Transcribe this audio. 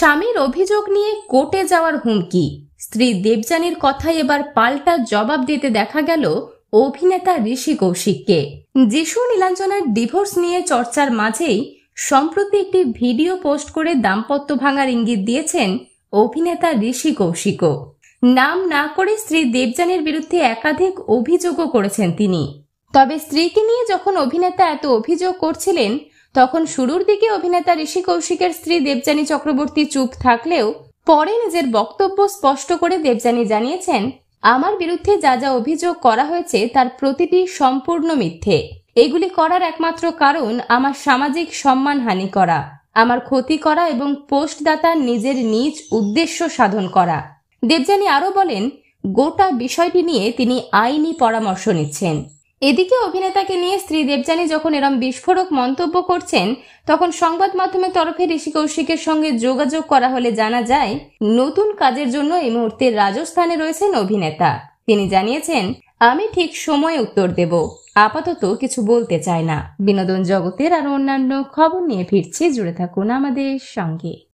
স্বামীর অভিযোগ নিয়ে কোর্টে যাওয়ার হুমকি, স্ত্রী দেবযানীর কথায় এবার পাল্টা জবাব দিতে দেখা গেল অভিনেতা ঋষি কৌশিককে। যিশু নীলাঞ্জনার ডিভোর্স নিয়ে চর্চার মাঝেই সম্প্রতি একটি ভিডিও পোস্ট করে দাম্পত্য ভাঙার ইঙ্গিত দিয়েছেন অভিনেতা ঋষি কৌশিকও। নাম না করে স্ত্রী দেবযানীর বিরুদ্ধে একাধিক অভিযোগও করেছেন তিনি। তবে স্ত্রীকে নিয়ে যখন অভিনেতা এত অভিযোগ করছিলেন তখন শুরুর দিকে অভিনেতা ঋষি কৌশিকের স্ত্রী দেবযানী চক্রবর্তী চুপ থাকলেও পরে নিজের বক্তব্য স্পষ্ট করে দেবযানী জানিয়েছেন, আমার বিরুদ্ধে যা যা অভিযোগ করা হয়েছে তার প্রতিটি সম্পূর্ণ মিথ্যে। এগুলি করার একমাত্র কারণ আমার সামাজিক সম্মানহানি করা, আমার ক্ষতি করা এবং পোস্টদাতার নিজের নিজ উদ্দেশ্য সাধন করা। দেবযানী আরও বলেন, গোটা বিষয়টি নিয়ে তিনি আইনি পরামর্শ নিচ্ছেন। এদিকে অভিনেতাকে নিয়ে স্ত্রী দেবযানী যখন এরম বিস্ফোরক মন্তব্য করছেন তখন সংবাদ মাধ্যমের তরফে ঋষি কৌশিকের সঙ্গে যোগাযোগ করা হলে জানা যায় নতুন কাজের জন্য এই মুহূর্তে রাজস্থানে রয়েছেন অভিনেতা। তিনি জানিয়েছেন, আমি ঠিক সময়ে উত্তর দেব, আপাতত কিছু বলতে চাই না। বিনোদন জগতের আরো অন্যান্য খবর নিয়ে ফিরছি, জুড়ে থাকুন আমাদের সঙ্গে।